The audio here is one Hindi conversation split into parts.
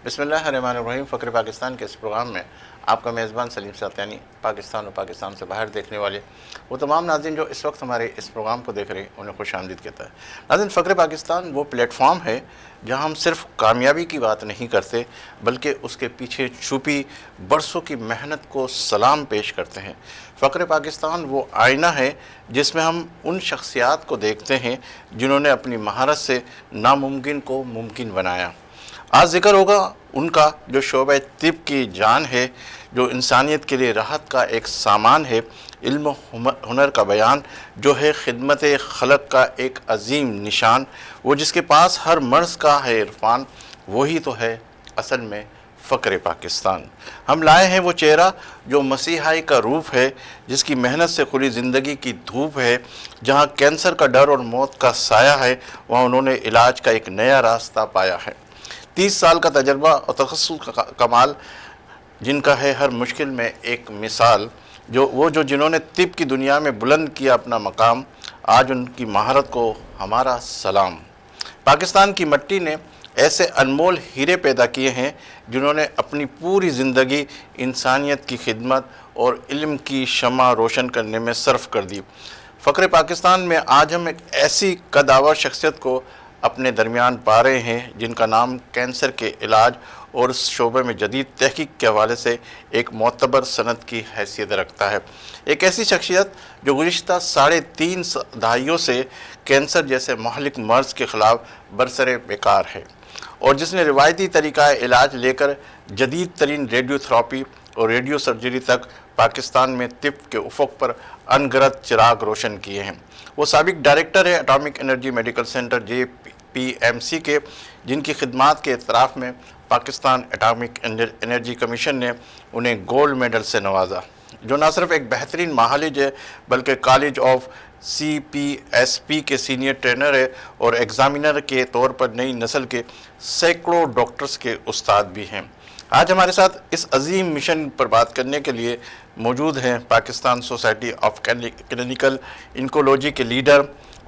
बिस्मिल्लाहिर्रहमानिर्रहीम। फ़क्र पाकिस्तान के इस प्रोग्राम में आपका मेज़बान सलीम सात्यानी पाकिस्तान और पाकिस्तान से बाहर देखने वाले वो तमाम नाज़रीन जो इस वक्त हमारे इस प्रोग्राम को देख रहे हैं उन्हें खुशामदीद कहता है। नाज़रीन, फ़क्र पाकिस्तान वो प्लेटफॉर्म है जहाँ हम सिर्फ कामयाबी की बात नहीं करते बल्कि उसके पीछे छुपी बरसों की मेहनत को सलाम पेश करते हैं। फ़क्र पाकिस्तान वो आईना है जिसमें हम उन शख्सियात को देखते हैं जिन्होंने अपनी महारत से नामुमकिन को मुमकिन बनाया। आज जिक्र होगा उनका जो शोबे तिब की जान है, जो इंसानियत के लिए राहत का एक सामान है, इल्म हुनर का बयान जो है खिदमत खलक का एक अजीम निशान, वो जिसके पास हर मर्ज़ का है इरफान, वही तो है असल में फ़क्र पाकिस्तान। हम लाए हैं वो चेहरा जो मसीहाई का रूप है, जिसकी मेहनत से खुली ज़िंदगी की धूप है। जहाँ कैंसर का डर और मौत का साया है, वहाँ उन्होंने इलाज का एक नया रास्ता पाया है। 30 साल का तजर्बा और तखस्सुस का कमाल, जिनका है हर मुश्किल में एक मिसाल, जो जिन्होंने तिब की दुनिया में बुलंद किया अपना मकाम, आज उनकी महारत को हमारा सलाम। पाकिस्तान की मिट्टी ने ऐसे अनमोल हीरे पैदा किए हैं जिन्होंने अपनी पूरी ज़िंदगी इंसानियत की खिदमत और इल्म की शम्मा रोशन करने में सर्फ कर दी। फ़क्र पाकिस्तान में आज हम एक ऐसी कदावर शख्सियत को अपने दरमियान पा रहे हैं जिनका नाम कैंसर के इलाज और इस शोबे में जदीद तहकीक के हवाले से एक मोतबर सनद की हैसियत रखता है। एक ऐसी शख्सियत जो गुज़िश्ता 3.5 दहाइयों से कैंसर जैसे महलिक मर्ज़ के ख़िलाफ़ बरसरे बेकार है और जिसने रिवायती तरीक़ा इलाज लेकर जदीद तरीन रेडियोथेरेपी और रेडियो सर्जरी तक पाकिस्तान में तिब के उफ़क़ पर अनगनत चिराग रोशन किए हैं। वो साबिक डायरेक्टर है atomic energy medical centre JPMC के, जिनकी खिदमात के एतराफ़ में पाकिस्तान एटॉमिक एनर्जी कमीशन ने उन्हें गोल्ड मेडल से नवाजा, जो न सिर्फ एक बेहतरीन महालिज है बल्कि कॉलेज ऑफ CPSP के सीनियर ट्रेनर है और एग्ज़ामिनर के तौर पर नई नस्ल के सैकड़ों डॉक्टर्स के उस्ताद भी हैं। आज हमारे साथ इस अजीम मिशन पर बात करने के लिए मौजूद हैं पाकिस्तान सोसाइटी ऑफ क्लिनिकल इंकोलॉजी के लीडर,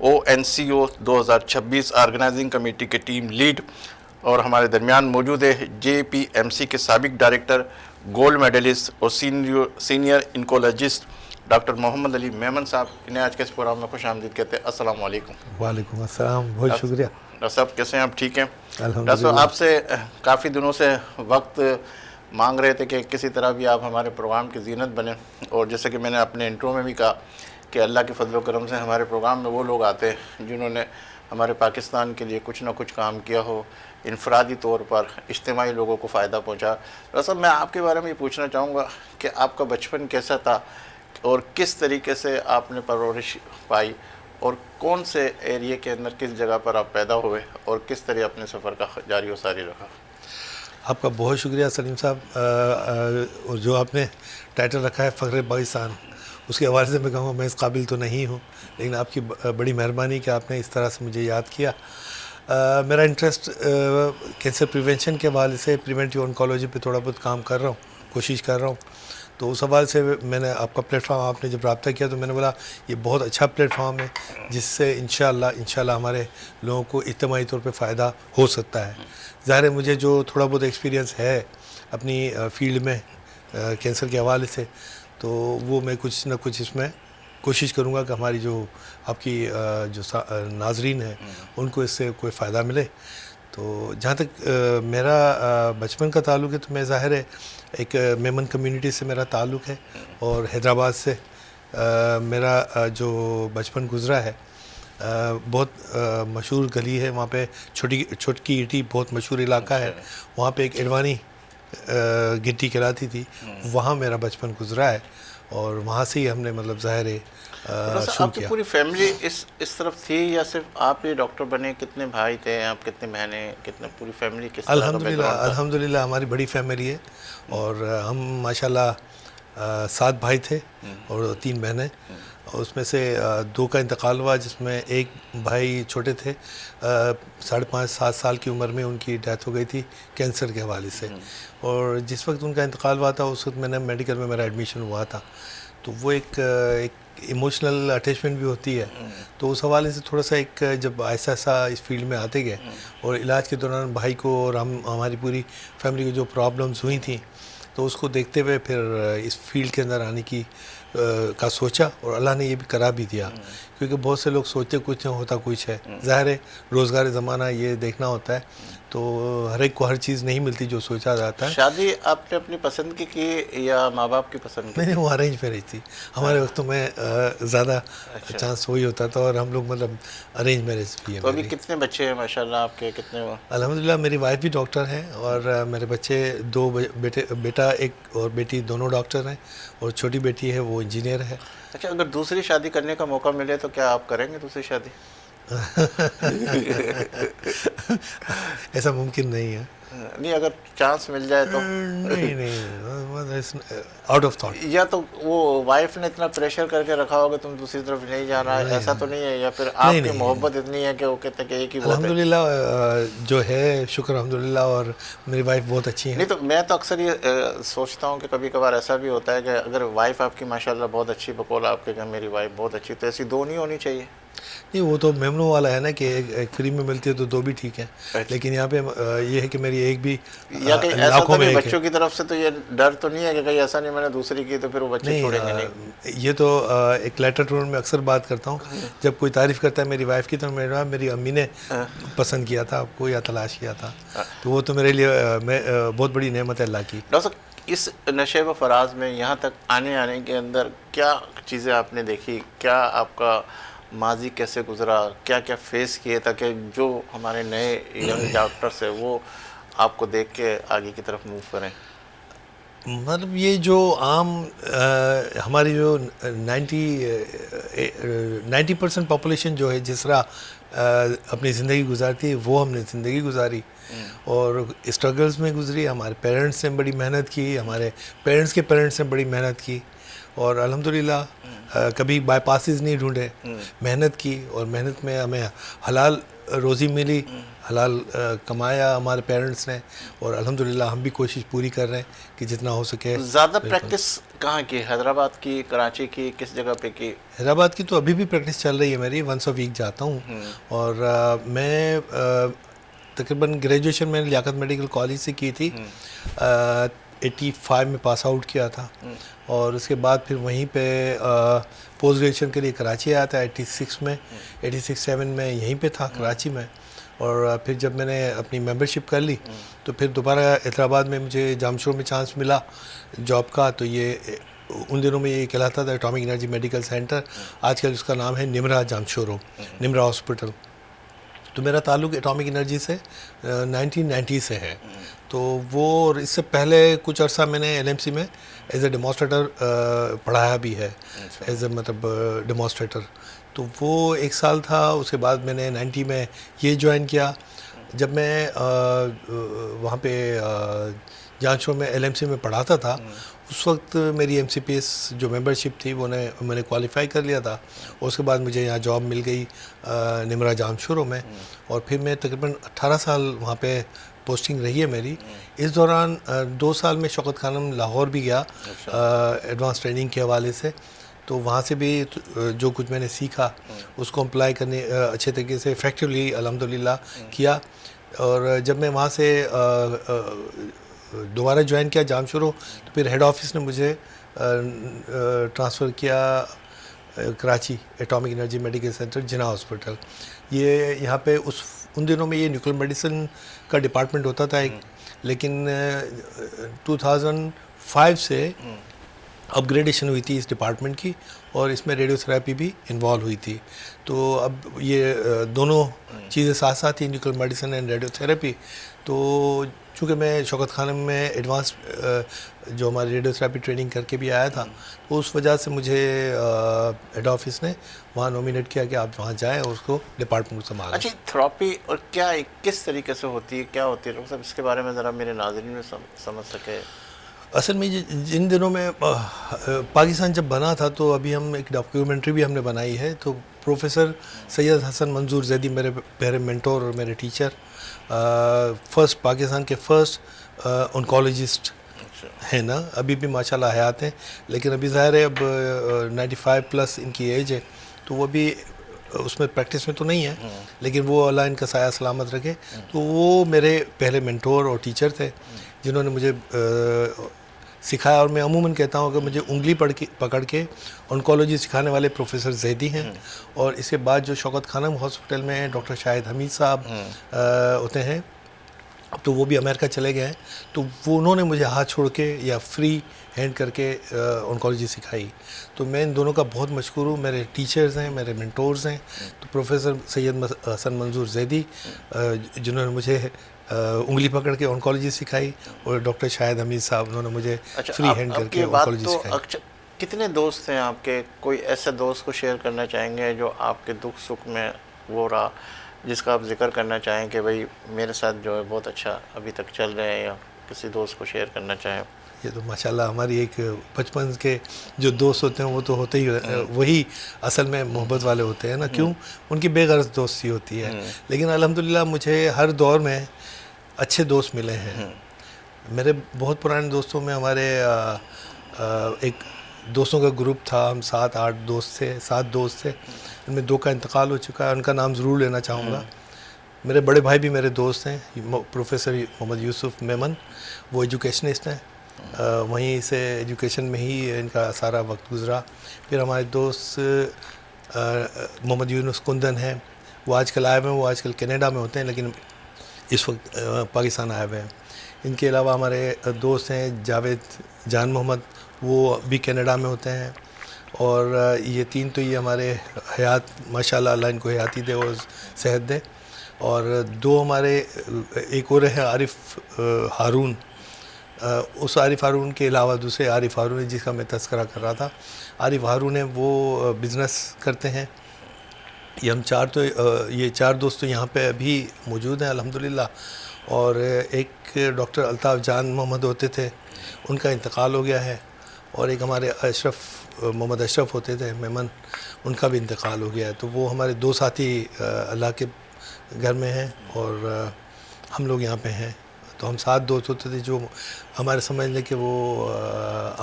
ONCO 2026 ऑर्गेनाइजिंग कमेटी के टीम लीड, और हमारे दरमियान मौजूद है JPMC के साबिक डायरेक्टर, गोल्ड मेडलिस्ट और सीनियर इंकोलॉजिस्ट डॉक्टर मोहम्मद अली मेमन साहब। इन्हें आज के इस प्रोग्राम में खुश आमदीद कहते हैं। अस्सलाम वालेकुम। वालेकुम अस्सलाम, बहुत शुक्रिया। डॉक्टर साहब कैसे हैं आप? ठीक हैं अल्हम्दुलिल्लाह। डॉक्टर साहब, आपसे काफ़ी दिनों से वक्त मांग रहे थे कि किसी तरह भी आप हमारे प्रोग्राम की ज़ीनत बने, और जैसे कि मैंने अपने इंट्रो में भी कहा कि अल्लाह के फजल करम से हमारे प्रोग्राम में वो लोग आते हैं जिन्होंने हमारे पाकिस्तान के लिए कुछ ना कुछ काम किया हो, इनफरादी तौर पर इज्तिमाई लोगों को फ़ायदा पहुँचा। डॉक्टर साहब, मैं आपके बारे में ये पूछना चाहूँगा कि आपका बचपन कैसा था और किस तरीके से आपने परवरिश पाई और कौन से एरिया के अंदर किस जगह पर आप पैदा हुए और किस तरह अपने सफ़र का जारी व सारी रखा? आपका बहुत शुक्रिया सलीम साहब। और जो आपने टाइटल रखा है फ़क्र पाकिस्तान, उसके हवाले से मैं कहूँगा मैं इस काबिल तो नहीं हूँ, लेकिन आपकी बड़ी मेहरबानी कि आपने इस तरह से मुझे याद किया। मेरा इंटरेस्ट कैंसर प्रिवेंशन के हवाले से, प्रिवेंटिव ऑन्कोलॉजी पे थोड़ा बहुत काम कर रहा हूँ, कोशिश कर रहा हूँ। तो उस हवाले से मैंने आपका प्लेटफॉर्म, आपने जब रब्ता किया तो मैंने बोला ये बहुत अच्छा प्लेटफॉर्म है जिससे इंशाल्लाह हमारे लोगों को इज्तिमाई तौर पे फ़ायदा हो सकता है। ज़ाहिर है मुझे जो थोड़ा बहुत एक्सपीरियंस है अपनी फील्ड में कैंसर के हवाले से, तो वो मैं कुछ ना कुछ इसमें कोशिश करूँगा कि हमारी जो आपकी जो नाजरीन है उनको इससे कोई फ़ायदा मिले। तो जहाँ तक मेरा बचपन का ताल्लुक़ है, तो मैं ज़ाहिर है एक मेमन कम्युनिटी से मेरा ताल्लुक़ है और हैदराबाद से मेरा जो बचपन गुज़रा है, बहुत मशहूर गली है वहाँ पे, छोटकी ईटी बहुत मशहूर इलाका है, वहाँ पे एक एडवानी गिट्टी कहलाती थी, वहाँ मेरा बचपन गुज़रा है और वहाँ से ही हमने मतलब ज़ाहिर है शुरू आपकी किया। पूरी फैमिली इस तरफ थी या सिर्फ आप ही डॉक्टर बने? कितने भाई थे आप, कितने बहनें, कितने पूरी फैमिली किस तरह का बैकग्राउंड था? अल्हम्दुलिल्लाह हमारी बड़ी फैमिली है और हम माशाल्लाह 7 भाई थे और 3 बहनें, और उसमें से 2 का इंतकाल हुआ, जिसमें एक भाई छोटे थे, 5.5-7 साल की उम्र में उनकी डेथ हो गई थी कैंसर के हवाले से। और जिस वक्त उनका इंतकाल हुआ था उस वक्त मैंने मेडिकल में मेरा एडमिशन हुआ था। तो वो एक इमोशनल अटैचमेंट भी होती है। तो उस हवाले से थोड़ा सा एक जब ऐसा ऐसा इस फील्ड में आते गए और इलाज के दौरान भाई को और हमारी पूरी फैमिली को जो प्रॉब्लम्स हुई थी, तो उसको देखते हुए फिर इस फील्ड के अंदर आने की का सोचा, और अल्लाह ने ये भी करा भी दिया। क्योंकि बहुत से लोग सोचते कुछ है, होता कुछ है। ज़ाहिर है रोज़गार ज़माना ये देखना होता है, तो हर एक को हर चीज़ नहीं मिलती जो सोचा जाता है। शादी आपने अपनी पसंद की या माँ बाप की पसंद की? नहीं, वो अरेंज मैरिज थी। हमारे वक्तों में ज़्यादा चांस वही होता था, और हम लोग मतलब अरेंज मैरिज भी है तो अभी मेरी। कितने बच्चे हैं माशाल्लाह आपके, कितने वो? अल्हम्दुलिल्लाह मेरी वाइफ भी डॉक्टर हैं, और मेरे बच्चे दो बेटा एक और बेटी दोनों डॉक्टर हैं, और छोटी बेटी है वो इंजीनियर है। अच्छा, अगर दूसरी शादी करने का मौका मिले तो क्या आप करेंगे दूसरी शादी? ऐसा मुमकिन नहीं है। नहीं, अगर चांस मिल जाए तो? नहीं नहीं, आउट ऑफ थॉट। या तो वो वाइफ ने इतना प्रेशर करके रखा होगा तुम दूसरी तरफ नहीं जाना है, ऐसा तो नहीं है? या फिर आपकी नहीं। मोहब्बत इतनी है कि वो कहते हैं कि एक ही बहुत है? अल्हम्दुलिल्लाह जो है, शुक्र अल्हम्दुलिल्लाह, और मेरी वाइफ बहुत अच्छी नहीं है। तो मैं तो अक्सर ये सोचता हूँ कि कभी कभार ऐसा भी होता है कि अगर वाइफ आपकी माशाल्लाह बहुत अच्छी, बकौल आपके घर मेरी वाइफ बहुत अच्छी, तो ऐसी दो नहीं होनी चाहिए? नहीं, वो तो मेमनू वाला है ना कि एक फ्री में मिलती है तो दो भी ठीक है। अच्छा। लेकिन यहाँ पे ये है कि मेरी एक भी या कहीं ऐसा लाखों तो में नहीं एक है। बच्चों की तरफ से तो ये डर तो नहीं है कि कहीं ऐसा नहीं मैंने दूसरी की तो फिर वो बच्चे नहीं, छोड़ेंगे नहीं? ये तो एक लेटर टून में अक्सर बात करता हूँ। जब कोई तारीफ़ करता है मेरी वाइफ की, तो मेरी अम्मी ने पसंद किया था आपको या तलाश किया था, तो वो तो मेरे लिए बहुत बड़ी नेमत है अल्लाह की। डॉक्टर साहब, इस नशे व फराज में यहाँ तक आने के अंदर क्या चीज़ें आपने देखी, क्या आपका माजी कैसे गुजरा, क्या क्या फेस किए, ताकि जो हमारे नए यंग डॉक्टर्स है वो आपको देख के आगे की तरफ मूव करें? मतलब ये जो आम हमारी जो 90% पॉपुलेशन जो है जिस तरह अपनी ज़िंदगी गुजारती है, वो हमने ज़िंदगी गुजारी और स्ट्रगल्स में गुजरी। हमारे पेरेंट्स ने बड़ी मेहनत की, हमारे पेरेंट्स के पेरेंट्स ने बड़ी मेहनत की, और अल्हम्दुलिल्लाह कभी बाईपासेस नहीं ढूंढे, मेहनत की, और मेहनत में हमें हलाल रोज़ी मिली, हलाल कमाया हमारे पेरेंट्स ने, और अल्हम्दुलिल्लाह हम भी कोशिश पूरी कर रहे हैं कि जितना हो सके। ज़्यादा प्रैक्टिस कहाँ की? हैदराबाद की, कराची की, किस जगह पे की? हैदराबाद की तो अभी भी प्रैक्टिस चल रही है मेरी, वंस अ वीक जाता हूँ। और मैं तकरीबन ग्रेजुएशन मैंने लियाकत मेडिकल कॉलेज से की थी, 85 में पास आउट किया था, और उसके बाद फिर वहीं पे पोस्ट ग्रेजुएशन के लिए कराची आया था 86 में, 86-7 में यहीं पे था कराची में। और फिर जब मैंने अपनी मेंबरशिप कर ली तो फिर दोबारा हैदराबाद में मुझे जामशोर में चांस मिला जॉब का। तो ये उन दिनों में ये कहलाता था एटॉमिक एनर्जी मेडिकल सेंटर, आजकल उसका नाम है निमरा जामशोरो, निमरा हॉस्पिटल। तो मेरा ताल्लुक़ एटॉमिक एनर्जी से 1990 से है। तो वो, और इससे पहले कुछ अर्सा मैंने एलएमसी में एज ए डेमोस्ट्रेटर पढ़ाया भी है, एज ए मतलब डेमोस्ट्रेटर। तो वो 1 साल था। उसके बाद मैंने 90 में ये ज्वाइन किया। जब मैं वहाँ पे जांचों में एलएमसी में पढ़ाता था, उस वक्त मेरी एमसीपीएस जो मेंबरशिप थी वो मैंने क्वालिफाई कर लिया था। उसके बाद मुझे यहाँ जॉब मिल गई निमरा जामशोरों में, और फिर मैं तकरीबन 18 साल वहाँ पे पोस्टिंग रही है मेरी। इस दौरान 2 साल में शौकत खानम लाहौर भी गया एडवांस ट्रेनिंग के हवाले से। तो वहाँ से भी जो कुछ मैंने सीखा उसको अप्लाई करने अच्छे तरीके से इफ़ेक्टिवली अल्हम्दुलिल्लाह किया। और जब मैं वहाँ से दोबारा ज्वाइन किया जामशोरो, तो फिर हेड ऑफिस ने मुझे ट्रांसफ़र किया Karachi atomic energy medical centre Jinnah hospital. ये यहाँ पे उन दिनों में ये न्यूक्लियर मेडिसिन का डिपार्टमेंट होता था एक, लेकिन 2005 से अपग्रेडेशन हुई थी इस डिपार्टमेंट की, और इसमें रेडियोथेरेपी भी इन्वॉल्व हुई थी। तो अब ये दोनों चीज़ें साथ साथ ही, न्यूक्लियर मेडिसिन एंड रेडियोथेरेपी। तो चूँकि मैं शौकत खानम में एडवांस जो हमारी रेडियोथेरेपी ट्रेनिंग करके भी आया था, तो उस वजह से मुझे हेड ऑफिस ने वहाँ नॉमिनेट किया कि आप वहाँ जाएँ और उसको डिपार्टमेंट को संभालें। अच्छा, थेरेपी और क्या, किस तरीके से होती है, क्या होती है डॉक्टर साहब, इसके बारे में ज़रा मेरे नाज़रीन में समझ सके। असल में जिन दिनों में पाकिस्तान जब बना था, तो अभी हम एक डॉक्यूमेंट्री भी हमने बनाई है। तो प्रोफेसर सैयद हसन मंजूर जैदी मेरे मेंटोर और मेरे टीचर, पाकिस्तान के फर्स्ट ऑन्कोलॉजिस्ट हैं ना, अभी भी माशाल्लाह हयात हैं, लेकिन अभी ज़ाहिर है अब 95 प्लस इनकी एज है, तो वो भी उसमें प्रैक्टिस में तो नहीं है, लेकिन वो अल्लाह इनका साया सलामत रखे। तो वो मेरे पहले मेंटोर और टीचर थे जिन्होंने मुझे सिखाया। और मैं अमूमन कहता हूँ कि मुझे उंगली पकड़ के ऑन्कोलॉजी सिखाने वाले प्रोफेसर जैदी हैं। और इसके बाद जो शौकत खानम हॉस्पिटल में डॉक्टर शाहिद हमीद साहब होते हैं, अब तो वो भी अमेरिका चले गए हैं, तो वो उन्होंने मुझे हाथ छोड़ के या फ्री हैंड करके ऑन्कोलॉजी सिखाई। तो मैं इन दोनों का बहुत मशकूर हूँ। मेरे टीचर्स हैं, मेरे मेंटोर्स हैं, तो प्रोफेसर सैयद हसन मंजूर जैदी जिन्होंने मुझे उंगली पकड़ के ऑन्कोलॉजी सिखाई, और डॉक्टर शाहिद हमीद साहब उन्होंने मुझे फ्री हैंड करके ऑन्कोलॉजी सिखाई। कितने दोस्त हैं आपके? कोई ऐसे दोस्त को शेयर करना चाहेंगे जो आपके दुख सुख में वो रहा, जिसका आप जिक्र करना चाहें कि भाई मेरे साथ जो है बहुत अच्छा अभी तक चल रहे हैं, या किसी दोस्त को शेयर करना चाहें? ये तो माशाल्लाह हमारी एक बचपन के जो दोस्त होते हैं वो तो होते ही, वही असल में मोहब्बत वाले होते हैं ना, क्यों? उनकी बेगर्ज दोस्ती होती है। लेकिन अल्हम्दुलिल्लाह मुझे हर दौर में अच्छे दोस्त मिले हैं। मेरे बहुत पुराने दोस्तों में हमारे एक दोस्तों का ग्रुप था, हम 7 दोस्त थे, उनमें 2 का इंतकाल हो चुका है, उनका नाम ज़रूर लेना चाहूँगा। मेरे बड़े भाई भी मेरे दोस्त हैं, प्रोफेसर मोहम्मद यूसुफ मेमन, वो एजुकेशनिस्ट हैं, वहीं से एजुकेशन में ही इनका सारा वक्त गुज़रा। फिर हमारे दोस्त मोहम्मद यूनुस कुंदन हैं, वो आजकल आए हुए हैं, वो आजकल कनाडा में होते हैं, लेकिन इस वक्त पाकिस्तान आए हुए हैं। इनके अलावा हमारे दोस्त हैं जावेद जान मोहम्मद, वो भी कनाडा में होते हैं। और ये 3 तो ये हमारे हयात, माशाल्लाह अल्लाह इनको हयाती दे और सेहत दे। और 2 हमारे एक और है आरिफ हारून, उस आरिफ हारून के अलावा दूसरे आरिफ हारून है जिसका मैं तज़किरा कर रहा था। आरिफ हारून है, वो बिज़नेस करते हैं। ये हम 4 दोस्त तो यहाँ पे अभी मौजूद हैं अल्हम्दुलिल्लाह। और एक डॉक्टर अल्ताफ़ जान मोहम्मद होते थे, उनका इंतकाल हो गया है। और एक हमारे मोहम्मद अशरफ होते थे मेमन, उनका भी इंतकाल हो गया है। तो वो हमारे 2 साथी अल्लाह के घर में हैं, और हम लोग यहाँ पे हैं। तो हम 7 दोस्त होते थे, जो हमारे समझ लें कि वो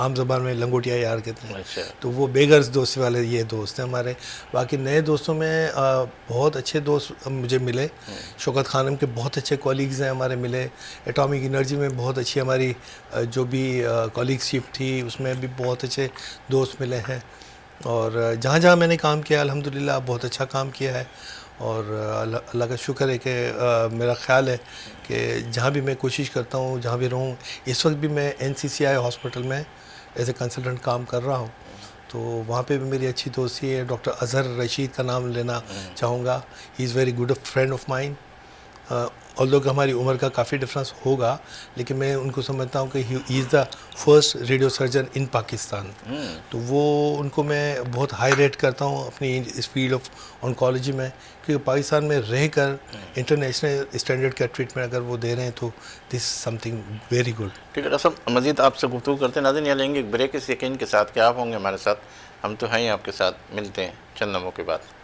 आम ज़बान में लंगोटिया यार कहते हैं। अच्छा। तो वो बेगर्स दोस्ती वाले ये दोस्त हैं हमारे। बाकी नए दोस्तों में बहुत अच्छे दोस्त मुझे मिले। शौकत खानम के बहुत अच्छे कॉलीग्स हैं हमारे मिले। एटॉमिक एनर्जी में बहुत अच्छी हमारी जो भी कॉलीगशिप थी, उसमें भी बहुत अच्छे दोस्त मिले हैं। और जहाँ जहाँ मैंने काम किया अल्हम्दुलिल्लाह बहुत अच्छा काम किया है। और अल्लाह का शुक्र है कि मेरा ख़्याल है कि जहाँ भी मैं कोशिश करता हूँ, जहाँ भी रहूँ, इस वक्त भी मैं NCCI हॉस्पिटल में एज ए कंसल्टेंट काम कर रहा हूँ, तो वहाँ पे भी मेरी अच्छी दोस्ती है। डॉक्टर अज़हर रशीद का नाम लेना चाहूँगा। He is very good friend of mine. Although कि हमारी उम्र का काफ़ी डिफरेंस होगा, लेकिन मैं उनको समझता हूँ कि he is the first radio surgeon इन पाकिस्तान। तो वो उनको मैं बहुत हाई रेट करता हूँ अपनी इस फील्ड ऑफ ऑन्कोलॉजी में, क्योंकि पाकिस्तान में रहकर इंटरनेशनल स्टैंडर्ड का ट्रीटमेंट अगर वो दे रहे हैं तो दिस समथिंग वेरी गुड। ठीक है डॉक्टर साहब, मज़ीद आपसे गुफ्तगू करते हैं। नाज़रीन, यहाँ लेंगे एक ब्रेक इस यकीन के साथ कि आप होंगे हमारे साथ, हम तो हैं ही आपके साथ। मिलते हैं चंद लम्हों के बाद।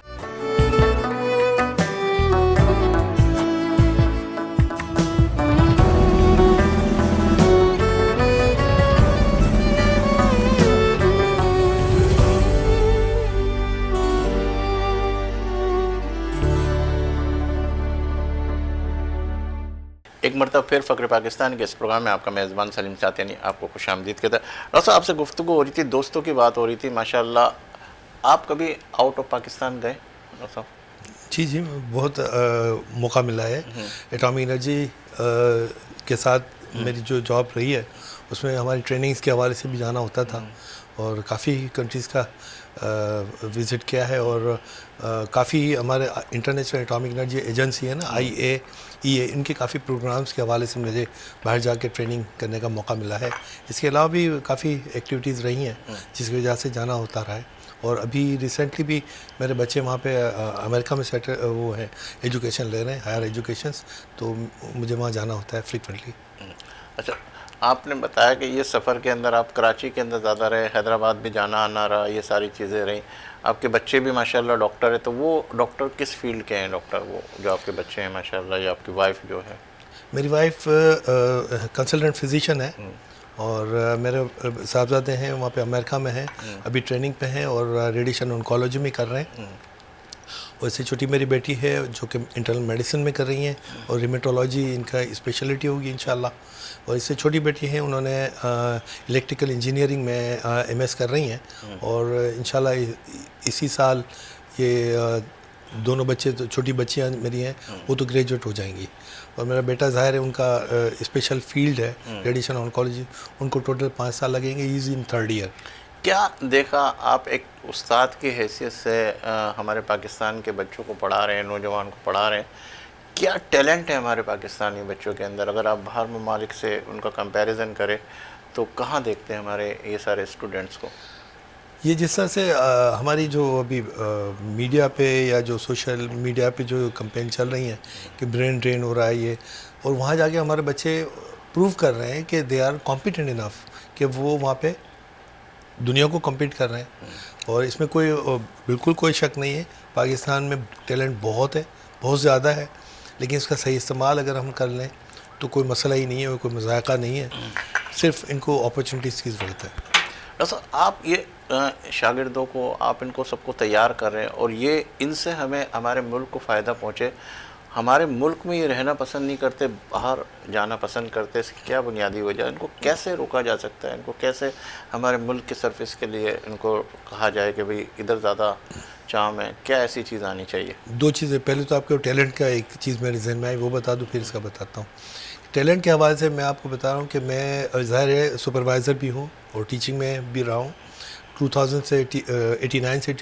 एक मरतबा फिर फ़क्र पाकिस्तान के इस प्रोग्राम में आपका मेज़बान सलीम सातियानी आपको खुशामदीद कहता है। डॉक्टर साहब, आपसे गुफ्तगू हो रही थी, दोस्तों की बात हो रही थी। माशाल्लाह आप कभी आउट ऑफ पाकिस्तान गए डॉक्टर साहब? जी, बहुत मौका मिला है। एटॉमिक एनर्जी के साथ मेरी जो जॉब रही है उसमें हमारी ट्रेनिंग्स के हवाले से भी जाना होता था, और काफ़ी कंट्रीज़ का विज़िट किया है। और काफ़ी हमारे इंटरनेशनल एटॉमिक एनर्जी एजेंसी है ना, IAEA, इनके काफ़ी प्रोग्राम्स के हवाले से मुझे बाहर जाके ट्रेनिंग करने का मौका मिला है। इसके अलावा भी काफ़ी एक्टिविटीज़ रही हैं जिसकी वजह से जाना होता रहा है। और अभी रिसेंटली भी मेरे बच्चे वहाँ पे अमेरिका में वो है, एजुकेशन ले रहे हैं, हायर एजुकेशंस, तो मुझे वहाँ जाना होता है फ्रीक्वेंटली। अच्छा, आपने बताया कि ये सफ़र के अंदर आप कराची के अंदर ज़्यादा रहे, हैदराबाद भी जाना आना रहा, ये सारी चीज़ें रहीं। आपके बच्चे भी माशाल्लाह डॉक्टर है, तो वो डॉक्टर किस फील्ड के हैं डॉक्टर, वो जो आपके बच्चे हैं माशाल्लाह, या आपकी वाइफ जो है? मेरी वाइफ कंसल्टेंट फिजिशियन है, और मेरे साहबजादे हैं वहाँ पे अमेरिका में हैं, अभी ट्रेनिंग पे हैं और रेडिएशन ऑन्कोलॉजी में कर रहे हैं। और इससे छोटी मेरी बेटी है जो कि इंटरनल मेडिसिन में कर रही हैं और रिमेटोलॉजी इनका स्पेशलिटी होगी इंशाल्लाह। और इससे छोटी बेटी हैं, उन्होंने इलेक्ट्रिकल इंजीनियरिंग में एमएस कर रही हैं और इंशाल्लाह इसी साल ये दोनों बच्चे, तो छोटी बच्चियां मेरी हैं, वो तो ग्रेजुएट हो जाएंगी। और मेरा बेटा ज़ाहिर है उनका स्पेशल फील्ड है रेडिएशन ऑन्कोलॉजी, उनको टोटल 5 साल लगेंगे, इज इन 3rd ईयर। क्या देखा आप एक उस्ताद की हैसियत से हमारे पाकिस्तान के बच्चों को पढ़ा रहे हैं, नौजवान को पढ़ा रहे हैं, क्या टैलेंट है हमारे पाकिस्तानी बच्चों के अंदर? अगर आप बाहर ममालिक से उनका कंपैरिजन करें तो कहाँ देखते हैं हमारे ये सारे स्टूडेंट्स को? ये जिस तरह से हमारी जो अभी मीडिया पे या जो सोशल मीडिया पे जो कैंपेन चल रही हैं कि ब्रेन ड्रेन हो रहा है ये, और वहाँ जाके हमारे बच्चे प्रूव कर रहे हैं कि दे आर कॉम्पिटेंट इनफ कि वो वहाँ पे दुनिया को कम्पीट कर रहे हैं। और इसमें कोई बिल्कुल कोई शक नहीं है, पाकिस्तान में टैलेंट बहुत है, बहुत ज़्यादा है, लेकिन इसका सही इस्तेमाल अगर हम कर लें तो कोई मसला ही नहीं है, कोई मजाका नहीं है, सिर्फ इनको अपॉर्चुनिटीज़ की ज़रूरत है। डॉक्टर साहब, आप ये शागिर्दों को, आप इनको सबको तैयार कर रहे हैं और ये इनसे हमें हमारे मुल्क को फ़ायदा पहुँचे, हमारे मुल्क में ये रहना पसंद नहीं करते, बाहर जाना पसंद करते, इसकी क्या बुनियादी वजह? इनको कैसे रोका जा सकता है? इनको कैसे हमारे मुल्क की सर्विस के लिए इनको कहा जाए कि भाई इधर ज़्यादा चाम है? क्या ऐसी चीज़ आनी चाहिए? 2 चीज़ें, पहले तो आपके टैलेंट का एक चीज़ मेरे जहन में आई, वो बता दूँ, फिर इसका बताता हूँ। टैलेंट के हवाले से मैं आपको बता रहा हूँ कि मैं ज़ाहिर है सुपरवाइज़र भी हूँ और टीचिंग में भी रहा हूँ। 2000 से 89 से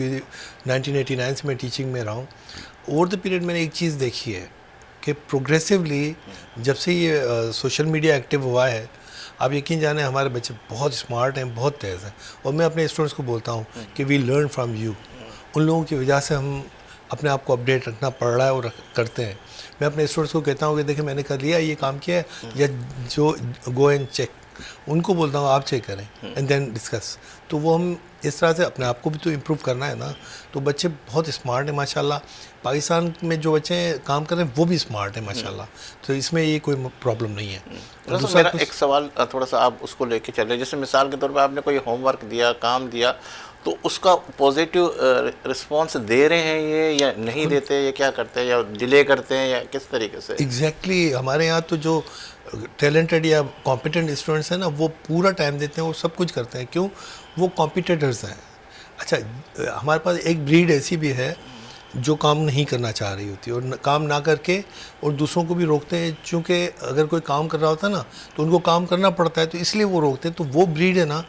1989 से मैं टीचिंग में रहा हूँ। ओवर द पीरियड मैंने एक चीज़ देखी है कि प्रोग्रेसिवली जब से ये सोशल मीडिया एक्टिव हुआ है, आप यकीन जाने हमारे बच्चे बहुत स्मार्ट हैं, बहुत तेज़ हैं। और मैं अपने स्टूडेंट्स को बोलता हूँ कि वी लर्न फ्रॉम यू। उन लोगों की वजह से हम अपने आप को अपडेट रखना पड़ रहा है और करते हैं। मैं अपने स्टूडेंट्स को कहता हूँ कि देखिए मैंने कर लिया, ये काम किया है, या जो गो एंड चेक, उनको बोलता हूँ आप चेक करें एंड देन डिस्कस। तो वो हम इस तरह से अपने आप को भी तो इम्प्रूव करना है ना। तो बच्चे बहुत स्मार्ट हैं माशाल्लाह। पाकिस्तान में जो बच्चे काम कर रहे हैं वो भी स्मार्ट हैं माशाल्लाह। तो इसमें ये कोई प्रॉब्लम नहीं है। तो मेरा एक सवाल थोड़ा सा आप उसको लेके चल रहे, जैसे मिसाल के तौर पर आपने कोई होमवर्क दिया, काम दिया, तो उसका पॉजिटिव रिस्पॉन्स दे रहे हैं ये या नहीं देते, ये क्या करते हैं, या डिले करते हैं, या किस तरीके से? एग्जैक्टली हमारे यहाँ तो जो टैलेंटेड या कॉम्पिटेंट स्टूडेंट्स हैं ना, वो पूरा टाइम देते हैं, वो सब कुछ करते हैं। क्यों? वो कॉम्पिटिटर्स हैं। अच्छा, हमारे पास एक ब्रीड ऐसी भी है जो काम नहीं करना चाह रही होती है और काम ना करके और दूसरों को भी रोकते हैं, क्योंकि अगर कोई काम कर रहा होता है ना तो उनको काम करना पड़ता है, तो इसलिए वो रोकते हैं। तो वो ब्रीड है ना,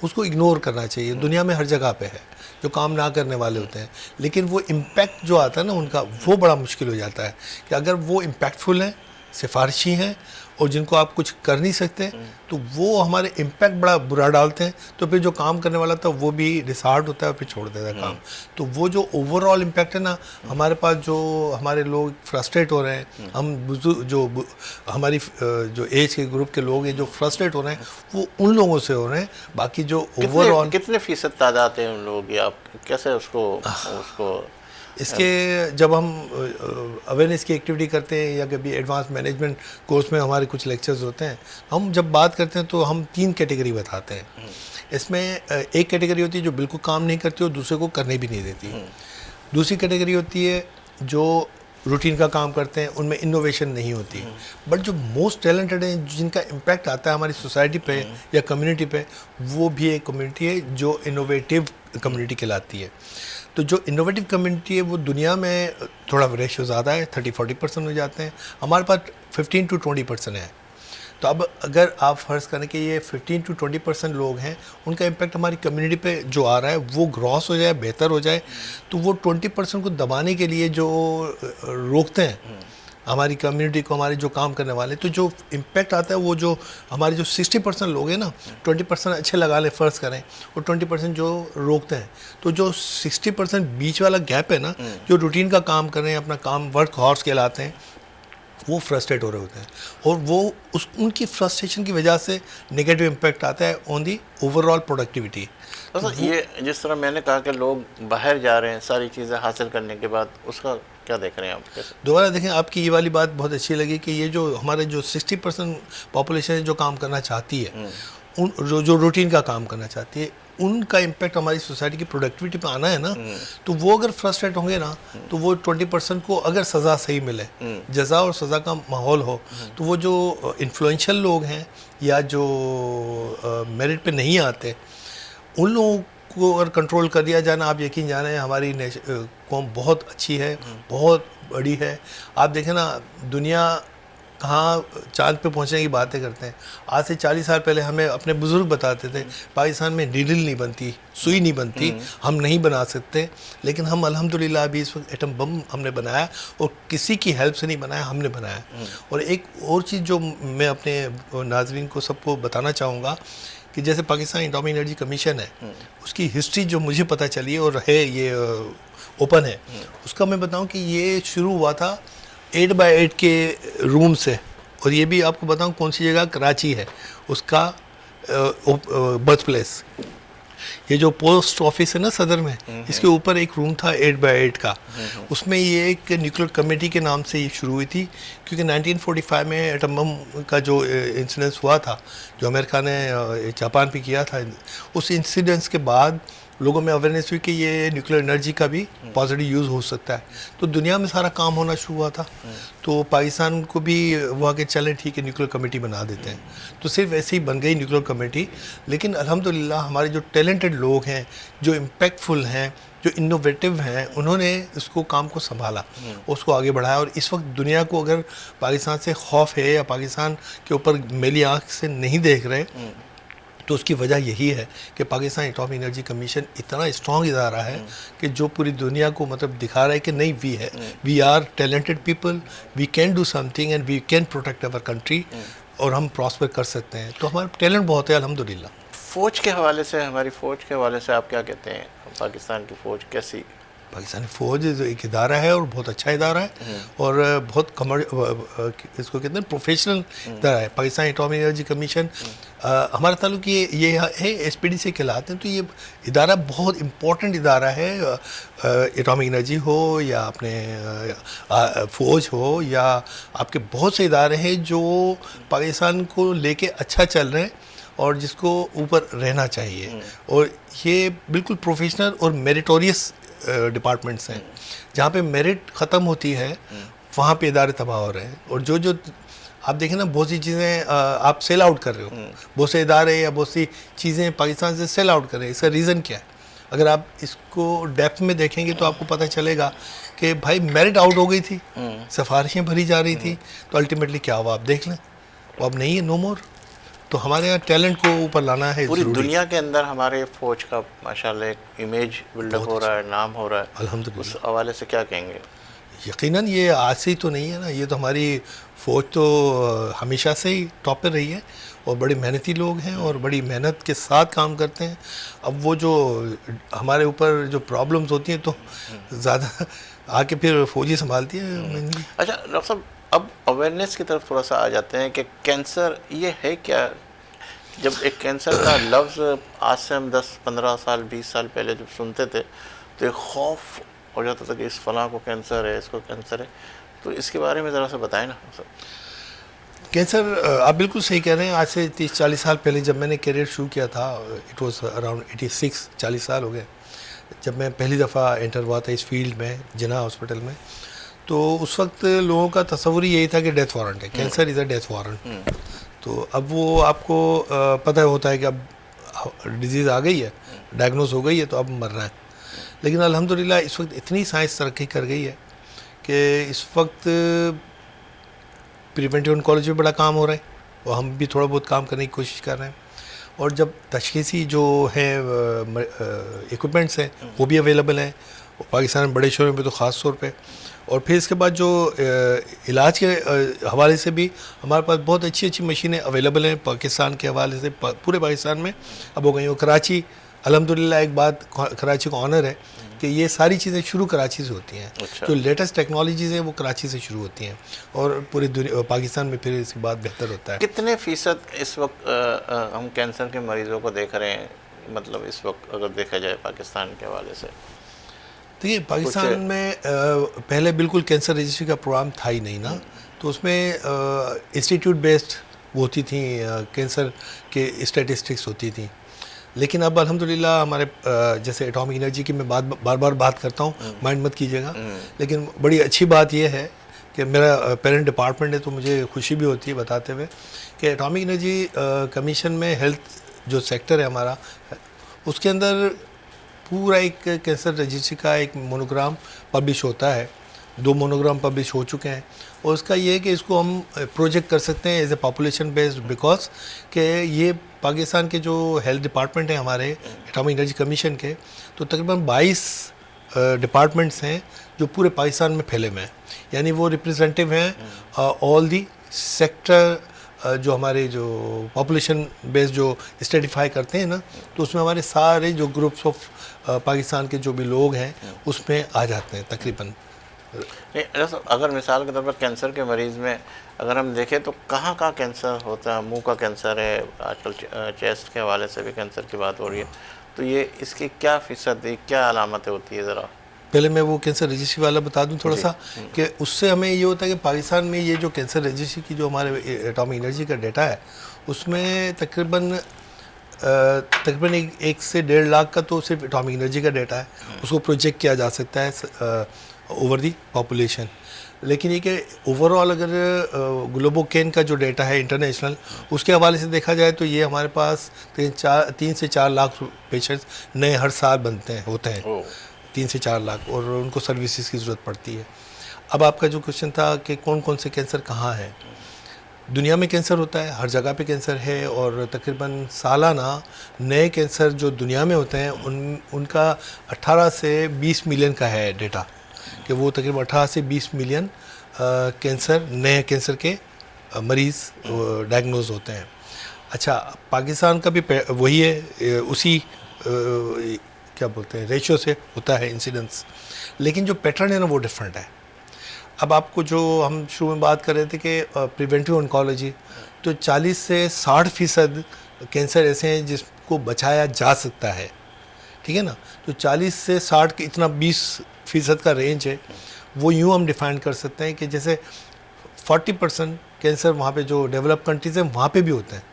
उसको इग्नोर करना चाहिए। दुनिया में हर जगह पे है जो काम ना करने वाले होते हैं, लेकिन वो इम्पैक्ट जो आता है ना उनका, वो बड़ा मुश्किल हो जाता है कि अगर वो इम्पैक्टफुल हैं, सिफारिशी हैं और जिनको आप कुछ कर नहीं सकते, तो वो हमारे इम्पैक्ट बड़ा बुरा डालते हैं। तो फिर जो काम करने वाला था वो भी डिसहार्ट होता है और फिर छोड़ देता है काम। तो वो जो ओवरऑल इम्पैक्ट है ना, हमारे पास जो हमारे लोग फ्रस्ट्रेट हो रहे हैं, हम जो हमारी जो एज के ग्रुप के लोग हैं जो फ्रस्ट्रेट हो रहे हैं, वो उन लोगों से हो रहे हैं। बाकी जो ओवरऑल कितने फ़ीसद तादाद हैं उन लोगों की? आप कैसे उसको इसके जब हम अवेयरनेस की एक्टिविटी करते हैं या कभी एडवांस मैनेजमेंट कोर्स में हमारे कुछ लेक्चर्स होते हैं, हम जब बात करते हैं तो हम 3 कैटेगरी बताते हैं। इसमें एक कैटेगरी होती है जो बिल्कुल काम नहीं करती और दूसरे को करने भी नहीं देती। दूसरी कैटेगरी होती है जो रूटीन का काम करते हैं, उनमें इनोवेशन नहीं होती। बट जो मोस्ट टैलेंटेड हैं, जिनका इम्पैक्ट आता है हमारी सोसाइटी पे या कम्युनिटी पे, वो भी एक कम्युनिटी है जो इनोवेटिव कम्युनिटी कहलाती है। तो जो इनोवेटिव कम्युनिटी है वो दुनिया में थोड़ा रेशो ज़्यादा है, 30-40% हो जाते हैं। हमारे पास 15 to 20% है। तो अब अगर आप फ़र्ज़ करें कि ये 15 to 20% लोग हैं, उनका इम्पैक्ट हमारी कम्युनिटी पे जो आ रहा है वो ग्रॉस हो जाए, बेहतर हो जाए, तो वो 20% को दबाने के लिए जो रोकते हैं हमारी कम्युनिटी को, हमारे जो काम करने वाले, तो जो इम्पैक्ट आता है वो जो हमारे जो 60% लोग हैं ना, 20% अच्छे लगा ले फ़र्ज़ करें और 20% जो रोकते हैं, तो जो 60% बीच वाला गैप है ना, जो रूटीन का काम कर रहे हैं, अपना काम वर्क हॉर्स कहलाते हैं, वो फ्रस्ट्रेट हो रहे होते हैं और वो उनकी फ्रस्ट्रेशन की वजह से नेगेटिव इम्पैक्ट आता है ऑन दी ओवरऑल प्रोडक्टिविटी। तो ये जिस तरह मैंने कहा कि लोग बाहर जा रहे हैं सारी चीज़ें हासिल करने के बाद, उसका क्या देख रहे हैं आप? कैसे दोबारा देखें, आपकी ये वाली बात बहुत अच्छी लगी कि ये जो हमारे जो 60% पॉपुलेशन है जो काम करना चाहती है, उन जो रूटीन का काम करना चाहती है, उनका इम्पैक्ट हमारी सोसाइटी की प्रोडक्टिविटी पे आना है ना, तो वो अगर फ्रस्ट्रेट होंगे ना, तो वो 20% को अगर सज़ा सही मिले, जज़ा और सज़ा का माहौल हो, तो वो जो इन्फ्लुएंशियल लोग हैं या जो मेरिट पे नहीं आते, उन लोगों को अगर कंट्रोल कर दिया जाना, आप यकीन जाने हमारी कौम बहुत अच्छी है, बहुत बड़ी है। आप देखें ना, दुनिया कहाँ चांद पे पहुंचने की बातें करते हैं। आज से 40 साल पहले हमें अपने बुज़ुर्ग बताते थे पाकिस्तान में नीडल नहीं बनती, सुई नहीं बनती, हम नहीं बना सकते। लेकिन हम अल्हम्दुलिल्लाह अभी इस वक्त एटम बम हमने बनाया, और किसी की हेल्प से नहीं बनाया, हमने बनाया। और एक और चीज़ जो मैं अपने नाजरीन को सबको बताना चाहूँगा कि जैसे पाकिस्तान एटॉमिक एनर्जी कमीशन है, उसकी हिस्ट्री जो मुझे पता चली है और है ये ओपन है, उसका मैं बताऊं कि ये शुरू हुआ था 8x8 के रूम से। और ये भी आपको बताऊं कौन सी जगह, कराची है उसका बर्थ प्लेस। ये जो पोस्ट ऑफिस है ना सदर में, इसके ऊपर एक रूम था 8x8 का। उसमें ये एक न्यूक्लियर कमेटी के नाम से ये शुरू हुई थी, क्योंकि 1945 में एटम बम का जो इंसिडेंस हुआ था, जो अमेरिका ने जापान पे किया था, उस इंसिडेंस के बाद लोगों में अवेयरनेस हुई कि ये न्यूक्लियर एनर्जी का भी पॉजिटिव यूज़ हो सकता है। तो दुनिया में सारा काम होना शुरू हुआ था, तो पाकिस्तान को भी वहाँ के चलें ठीक है न्यूक्लियर कमेटी बना देते हैं। तो सिर्फ ऐसे ही बन गई न्यूक्लियर कमेटी। लेकिन अल्हम्दुलिल्लाह हमारे जो टैलेंटेड लोग हैं, जो इम्पैक्टफुल हैं, जो इनोवेटिव हैं, उन्होंने इसको काम को संभाला, उसको आगे बढ़ाया। और इस वक्त दुनिया को अगर पाकिस्तान से खौफ है या पाकिस्तान के ऊपर मेली आँख से नहीं देख रहे, तो उसकी वजह यही है कि पाकिस्तान एटॉमिक एनर्जी कमीशन इतना स्ट्रॉन्ग इदारा है कि जो पूरी दुनिया को मतलब दिखा रहा है कि नहीं, we are talented people, we can do something and we can protect our country, और हम प्रॉस्पर कर सकते हैं। तो हमारा टैलेंट बहुत है अल्हम्दुलिल्लाह। फ़ौज के हवाले से, हमारी फ़ौज के हवाले से आप क्या कहते हैं? पाकिस्तान की फ़ौज कैसी? पाकिस्तानी फ़ौज एक इदारा है और बहुत अच्छा इदारा है, और बहुत इसको कहते हैं प्रोफेशनल इदारा है। पाकिस्तान एटॉमिक एनर्जी कमीशन हमारा ताल्लुक ये है SPD से कहलाते हैं। तो ये इदारा बहुत इम्पोर्टेंट इदारा है। एटॉमिक एनर्जी हो या अपने फ़ौज हो या आपके बहुत से इदारे हैं जो पाकिस्तान को लेके अच्छा चल रहे हैं और जिसको ऊपर रहना चाहिए। और ये बिल्कुल प्रोफेशनल और मेरिटोरियस डिपार्टमेंट्स हैं। जहाँ पे मेरिट ख़त्म होती है वहाँ पे इदारे तबाह हो रहे हैं। और जो आप देखें ना, बहुत सी चीज़ें आप सेल आउट कर रहे हो, बहुत से इदारे या बहुत सी चीज़ें पाकिस्तान से सेल आउट कर रहे हैं। इसका रीज़न क्या है? अगर आप इसको डेप्थ में देखेंगे तो आपको पता चलेगा कि भाई मेरिट आउट हो गई थी, सिफारिशें भरी जा रही थी, तो अल्टीमेटली क्या हुआ आप देख लें, वो अब नहीं है, नो मोर। तो हमारे यहाँ टैलेंट को ऊपर लाना है। पूरी दुनिया के अंदर हमारे फ़ौज का माशाल्लाह एक इमेज बिल्डअप हो रहा है, नाम हो रहा है, अल्हम्दुलिल्लाह। उस हवाले से क्या कहेंगे? यकीनन ये आज से ही तो नहीं है ना, ये तो हमारी फ़ौज तो हमेशा से ही टॉप पे रही है, और बड़े मेहनती लोग हैं और बड़ी मेहनत के साथ काम करते हैं। अब वो जो हमारे ऊपर जो प्रॉब्लम्स होती हैं तो ज़्यादा आके फिर फ़ौजी संभालती है। अच्छा डॉक्टर साहब, अब अवेयरनेस की तरफ थोड़ा सा आ जाते हैं कि कैंसर ये है क्या? जब एक कैंसर का लफ्ज़ आज से हम 10-15 साल 20 साल पहले जब सुनते थे तो एक खौफ हो जाता था कि इस फलां को कैंसर है, इसको कैंसर है। तो इसके बारे में ज़रा सा बताएं ना सर। कैंसर, आप बिल्कुल सही कह रहे हैं। आज से 30-40 साल पहले जब मैंने करियर शुरू किया था, इट वाज अराउंड 86, 40 साल हो गए जब मैं पहली दफ़ा एंटर हुआ था इस फील्ड में, जिना हॉस्पिटल में। तो उस वक्त लोगों का तस्वुर यही था कि डेथ वारंट है, cancer is a death warrant. तो अब वो आपको पता होता है कि अब डिजीज़ आ गई है, डायग्नोज हो गई है, तो अब मरना है। लेकिन अल्हम्दुलिल्लाह इस वक्त इतनी साइंस तरक्की कर गई है कि इस वक्त प्रिवेंटिव ऑन्कोलॉजी में बड़ा काम हो रहा है, और हम भी थोड़ा बहुत काम करने की कोशिश कर रहे हैं। और जब तशख़ीसी जो है इक्विपमेंट्स हैं वो भी अवेलेबल हैं, पाकिस्तान में बड़े शहरों में तो ख़ास तौर पे। और फिर इसके बाद जो इलाज के हवाले से भी हमारे पास बहुत अच्छी अच्छी मशीनें अवेलेबल हैं पाकिस्तान के हवाले से, पूरे पाकिस्तान में। अब हो गई हो कराची, अल्हम्दुलिल्लाह एक बात कराची का ऑनर है कि ये सारी चीज़ें शुरू कराची से होती हैं। अच्छा। जो लेटेस्ट टेक्नोलॉजीज़ हैं वो कराची से शुरू होती हैं, और पूरी दुनिया पाकिस्तान में फिर इसके बाद बेहतर होता है। कितने फ़ीसद इस वक्त हम कैंसर के मरीज़ों को देख रहे हैं, मतलब इस वक्त अगर देखा जाए पाकिस्तान के हवाले से? देखिए पाकिस्तान में पहले बिल्कुल कैंसर रजिस्ट्री का प्रोग्राम था ही नहीं ना, तो उसमें इंस्टीट्यूट बेस्ड वो होती थी, कैंसर के स्टैटिस्टिक्स होती थी। लेकिन अब अल्हम्दुलिल्लाह हमारे जैसे एटॉमिक एनर्जी की मैं बार बार बात करता हूँ, माइंड मत कीजिएगा, लेकिन बड़ी अच्छी बात यह है कि मेरा पेरेंट डिपार्टमेंट है, तो मुझे खुशी भी होती है बताते हुए कि एटॉमिक एनर्जी कमीशन में हेल्थ जो सेक्टर है हमारा, उसके अंदर पूरा एक कैंसर रजिस्ट्री का एक मोनोग्राम पब्लिश होता है। 2 मोनोग्राम पब्लिश हो चुके हैं, और उसका ये है कि इसको हम प्रोजेक्ट कर सकते हैं as a population based, because कि ये पाकिस्तान के जो हेल्थ डिपार्टमेंट है हमारे एटॉमिक एनर्जी कमीशन के, तो तकरीबन 22 डिपार्टमेंट्स हैं जो पूरे पाकिस्तान में फैले हुए हैं, यानी वो रिप्रेजेंटेटिव हैं ऑल दी सेक्टर, जो हमारे जो पॉपुलेशन बेस्ड जो स्टैटिफाई करते हैं ना, तो उसमें हमारे सारे जो ग्रुप्स ऑफ पाकिस्तान के जो भी लोग हैं उसमें आ जाते हैं तकरीबन। नहीं, अगर मिसाल के तौर पर कैंसर के मरीज़ में अगर हम देखें तो कहाँ कहाँ कैंसर होता है? मुंह का कैंसर है, आजकल चेस्ट के हवाले से भी कैंसर की बात हो रही है, तो ये इसकी क्या फ़ीसद, क्या अलामतें होती है ज़रा? पहले मैं वो कैंसर रजिस्ट्री वाला बता दूं थोड़ा सा, कि उससे हमें ये होता है कि पाकिस्तान में ये जो कैंसर रजिस्ट्री की जो हमारे एटॉमिक एनर्जी का डेटा है, उसमें तकरीबन 1 से 1.5 लाख का तो सिर्फ एटॉमिक एनर्जी का डेटा है, उसको प्रोजेक्ट किया जा सकता है ओवर दी पॉपुलेशन। लेकिन ये कि ओवरऑल अगर ग्लोबोकेन का जो डेटा है इंटरनेशनल, उसके हवाले से देखा जाए तो ये हमारे पास 3 से 4 लाख पेशेंट्स नए हर साल होते हैं 3 से 4 लाख, और उनको सर्विसेज की ज़रूरत पड़ती है। अब आपका जो क्वेश्चन था कि कौन कौन से कैंसर कहाँ है, दुनिया में कैंसर होता है, हर जगह पे कैंसर है, और तकरीबन सालाना नए कैंसर जो दुनिया में होते हैं उनका 18 से 20 मिलियन का है डेटा, कि वो तकरीबन 18 से 20 मिलियन कैंसर, नए कैंसर के मरीज़ डायग्नोज होते हैं। अच्छा, पाकिस्तान का भी वही है, उसी क्या बोलते हैं रेशियो से होता है इंसिडेंस, लेकिन जो पैटर्न है ना वो डिफरेंट है। अब आपको जो हम शुरू में बात कर रहे थे कि प्रिवेंटिव ऑन्कोलॉजी, तो 40 से 60% कैंसर ऐसे हैं जिसको बचाया जा सकता है, ठीक है ना। तो 40 से 60 के इतना 20% का रेंज है, वो यूँ हम डिफाइन कर सकते हैं कि जैसे 40% कैंसर वहाँ पे जो डेवलप कंट्रीज़ हैं वहाँ पे भी होते हैं,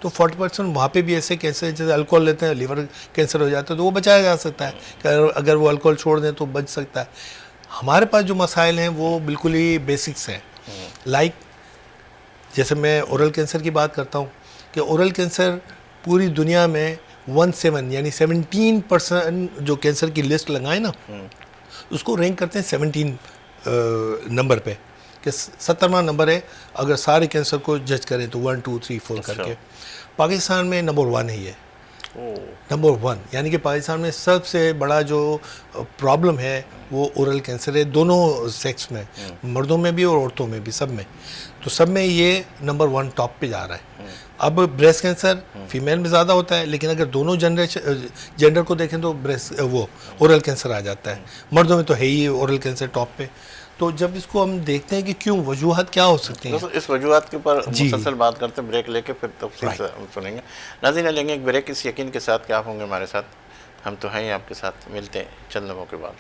तो 40% वहाँ पे भी ऐसे कैंसर, जैसे अल्कोहल लेते हैं लिवर कैंसर हो जाता है, तो वो बचाया जा सकता है कि अगर वो अल्कोहल छोड़ दें तो बच सकता है। हमारे पास जो मसाइल हैं वो बिल्कुल ही बेसिक्स हैं, लाइक जैसे मैं ओरल कैंसर की बात करता हूँ कि ओरल कैंसर पूरी दुनिया में 17 यानी 17% जो कैंसर की लिस्ट लगाए ना, उसको रैंक करते हैं 17 नंबर पे, कि 70वां नंबर है अगर सारे कैंसर को जज करें तो 1 2 3 4 करके। पाकिस्तान में नंबर 1 है ये, नंबर 1, यानी कि पाकिस्तान में सबसे बड़ा जो प्रॉब्लम है वो ओरल कैंसर है, दोनों सेक्स में, मर्दों में भी और औरतों में भी, सब में। तो सब में ये नंबर 1 टॉप पे जा रहा है। अब ब्रेस्ट कैंसर फीमेल में ज़्यादा होता है, लेकिन अगर दोनों जेंडर को देखें तो ब्रेस्ट वो ओरल कैंसर आ जाता है, मर्दों में तो है ही ओरल कैंसर टॉप पे। तो जब इसको हम देखते हैं कि क्यों, वजूहत क्या हो सकती हैं, इस वजूहत के ऊपर मुसलसल बात करते हैं, ब्रेक लेके फिर तफसील से सुनेंगे। नाज़रीन, लेंगे एक ब्रेक इस यकीन के साथ कि आप होंगे हमारे साथ, हम तो हैं ही आपके साथ। मिलते हैं चंद लम्हों के बाद।